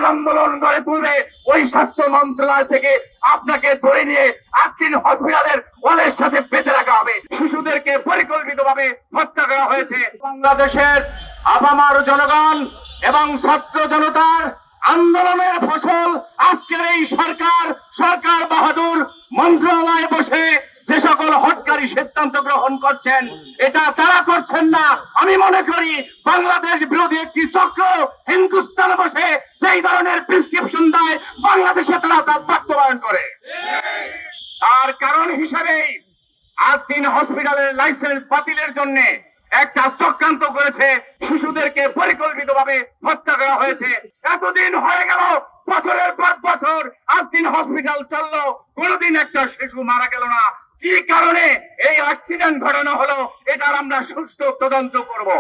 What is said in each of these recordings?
আন্দোলন গড়ে তুলবে, ওই স্বাস্থ্য মন্ত্রণালয় থেকে আপনাকে ধরে নিয়ে আটকিন হসপিটালের ওয়ালের সাথে বেঁধে রাখা হবে। শিশুদেরকে পরিকল্পিতভাবে হত্যা করা হয়েছে। বাংলাদেশের আপামার জনগণ এবং ছাত্র জনতার আন্দোলনের ফসল আজকের এই সরকার বাহাদুর মন্ত্রণালয়ে বসে যে সকল হটকারী সিদ্ধান্ত গ্রহণ করছেন, এটা তারা করছেন না। আমি মনে করি বাংলাদেশ বিরোধী একটি চক্র হিন্দুস্তান বসে যেই ধরনের প্রেসক্রিপশন দেয়, বাংলাদেশে তারা তা বাস্তবায়ন করে। তার কারণ হিসেবে 8 দিন হসপিটালের লাইসেন্স বাতিলের জন্য একটা চক্রান্ত করেছে। শিশুদেরকে পরিকল্পিতভাবে হত্যা করা হয়েছে। এতদিন হয়ে গেল, বছরের পর বছর 8 দিন হসপিটাল চললো, কোনোদিন একটা শিশু মারা গেল না। কি কারণে এই অ্যাক্সিডেন্ট ঘটানো হলো, এটার আমরা সুষ্ঠু তদন্ত করব।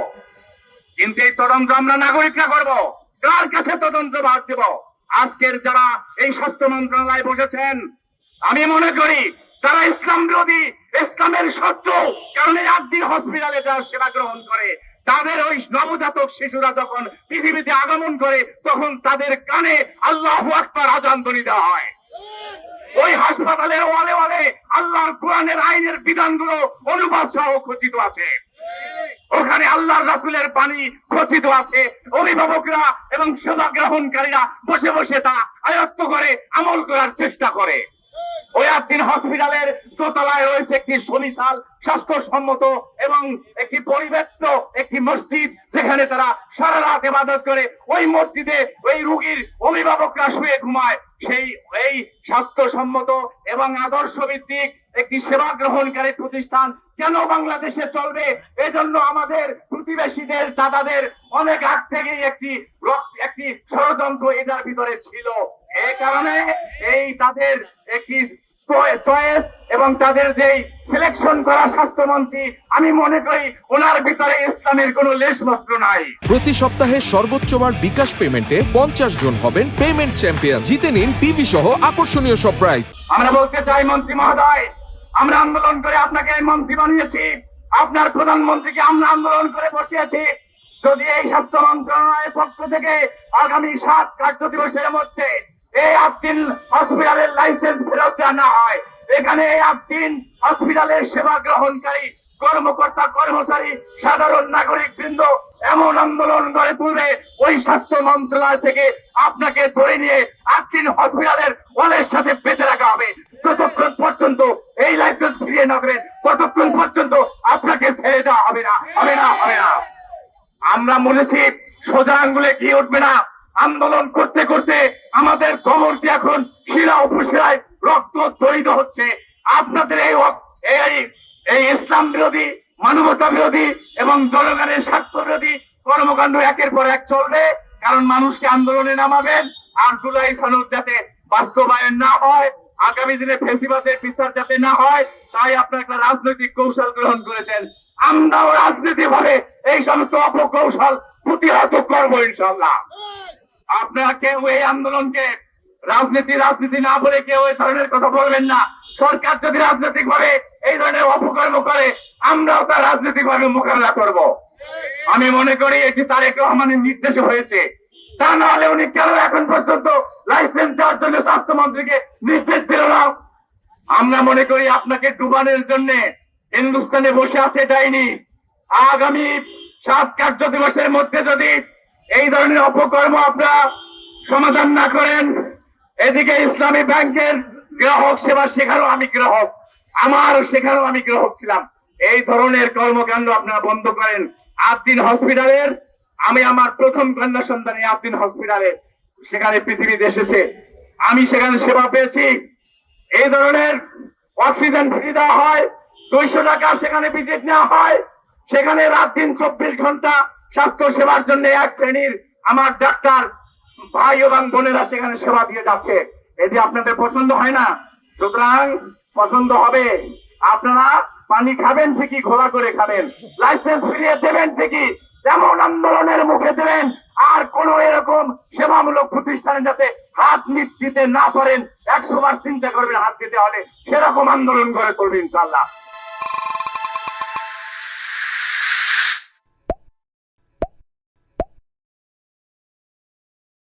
কিন্তু এই তদন্ত আমরা নাগরিকরা করব। কার কাছে তদন্ত ভাগ দেব? আজকের যারা এই স্বাস্থ্য মন্ত্রণালয়ে বসেছেন, আমি মনে করি তারা ইসলাম বিরোধী, ইসলামের শত্রু। কারণ এই 8 দিন হসপিটালে যারা সেবা গ্রহণ করে, তাদের ওই নবজাতক শিশুরা যখন পৃথিবীতে আগমন করে, তখন তাদের কানে আল্লাহু আকবার আযান ধ্বনি দেওয়া হয়। ওই হাসপাতালের ওয়ালে ওয়ালে আল্লাহর কোরআনের আইনের বিধানগুলো অনুবাদ সহ খচিত আছে। ওখানে আল্লাহর রাসূলের বাণী খচিত আছে। অভিভাবকরা এবং সেবা গ্রহণকারীরা বসে বসে তা আয়ত্ত করে আমল করার চেষ্টা করে। ওই 8 দিন হসপিটালের দোতলায় রয়েছে একটি সুবিশাল, স্বাস্থ্যসম্মত এবং একটি পরিবেষ্ট একটি মসজিদ, যেখানে তারা সারা রাত ইবাদত করে। ওই মসজিদে ওই রোগীর অভিভাবকরা শুয়ে ঘুমায়। এই স্বাস্থ্যসম্মত এবং আদর্শ ভিত্তিক একটি সেবা গ্রহণকারী প্রতিষ্ঠান কেন বাংলাদেশে চলবে? এজন্য আমাদের প্রতিবেশীদের, দাদাদের অনেক আগ থেকেই একটি ষড়যন্ত্র এটার ভিতরে ছিল। এই কারণে এই তাদের একটি চয়েস এবং তাদের যেই সিলেকশন করা স্বাস্থ্যমন্ত্রী, আমি মনে করি ওনার ভিতরে ইসলামের কোনো লেশমাত্র নাই। প্রতি সপ্তাহে সর্বোচ্চবার বিকাশ পেমেন্টে 50 জন হবেন পেমেন্ট চ্যাম্পিয়ন। জিতে নিন টিভি সহ আকর্ষণীয় সব প্রাইজ। আমরা বলতে চাই, মন্ত্রী মহোদয়, আমরা আন্দোলন করে আপনাকে মন্ত্রী বানিয়েছি, আপনার প্রধানমন্ত্রীকে আমরা আন্দোলন করে বসিয়েছি। যদি এই স্বাস্থ্য মন্ত্রণালয়ের পক্ষ থেকে আগামী 7 কার্য দিবসের মধ্যে এই 8 দিন হসপিটালের লাইসেন্স ফেরত দেওয়া না হয়, এখানে এই 8 দিন হসপিটালের সেবা গ্রহণকারী কর্মকর্তা, কর্মচারী, সাধারণ নাগরিক বৃন্দ এমন আন্দোলন গড়ে তুলবে, ওই স্বাস্থ্য মন্ত্রণালয় থেকে আপনাকে ধরে নিয়ে 8 দিন হসপিটালের ওয়ালের সাথে বেঁধে রাখা হবে। ততক্ষণ পর্যন্ত এই লাইসেন্স ফিরিয়ে না করেন, ততক্ষণ পর্যন্ত আপনাকে ছেড়ে দেওয়া হবে না, হবে না, হবে না। আমরা বলেছি, সোজা আঙ্গুলে কি উঠবে না। আন্দোলন করতে করতে আমাদের কবরটি এখন শিরা উপশিরায় রক্ত তরিত হচ্ছে। আপনাদের এই ইসলাম বিরোধী, মানবতা বিরোধী এবং জনগণের স্বার্থ বিরোধী কর্মকাণ্ড একের পর এক চলবে। কারণ মানুষকে আন্দোলনে নামাবেন, আর জুলাই সনদ যাতে বাস্তবায়ন না হয়, আগামী দিনে ফ্যাসিবাদের বিচার যাতে না হয়, তাই আপনারা একটা রাজনৈতিক কৌশল গ্রহণ করেছেন। আমরাও রাজনীতি ভাবে এই সমস্ত অপকৌশল প্রতিহত করবো ইনশাল্লাহ। আপনারা কেউ এই আন্দোলনকে রাজনীতি না বলে কেউ এই ধরনের কথা বলবেন না। সরকার যদি রাজনৈতিক ভাবে এই ধরনের অপকর্ম করে, আমরাও তার রাজনৈতিক ভাবে মোকাবেলা করব। আমি মনে করি এটি তারেক রহমানের নির্দেশে হয়েছে। তা না হলে উনি কেন এখন পর্যন্ত লাইসেন্স দেওয়ার জন্য স্বাস্থ্যমন্ত্রীকে নির্দেশ দিল না? আমরা মনে করি আপনাকে ডুবানোর জন্য হিন্দুস্তানে বসে আছে ডাইনি। আগামী 7 কার্য দিবসের মধ্যে যদি এই ধরনের অপকর্ম আপনারা সমাধান না করেন, এদিকে ইসলামী ব্যাংকের গ্রাহক সেবা সেখানেও আমি গ্রাহক, সেখানেও আমি গ্রাহক ছিলাম। এই ধরনের কর্মকাণ্ড আপনারা বন্ধ করেন। 8 দিন হসপিটালের, আমি আমার প্রথম কন্যা সন্তান 8 দিন হসপিটালে সেখানে পৃথিবীতে এসেছে, আমি সেখানে সেবা পেয়েছি। এই ধরনের অক্সিজেন ফ্রি দেওয়া হয়, 200 টাকা সেখানে ভিজিট নেওয়া হয়। সেখানে রাত দিন 24 ঘন্টা স্বাস্থ্য সেবার জন্য এক শ্রেণীর আমার ডাক্তার ভাই এবং বোনেরা সেখানে সেবা দিয়ে যাচ্ছে। এটি আপনাদের পছন্দ হয় না? সুতরাং পছন্দ হবে। আপনারা পানি খাবেন ঠিকই, ঘোলা করে খাবেন, লাইসেন্স ফিরিয়ে দেবেন ঠিকই, যেমন আন্দোলনের মুখে দেবেন। আর কোন এরকম সেবামূলক প্রতিষ্ঠানে যাতে হাত দিতে না পারেন, 100 বার চিন্তা করবেন হাত দিতে হলে। সেরকম আন্দোলন করে করবেন ইনশাল্লাহ।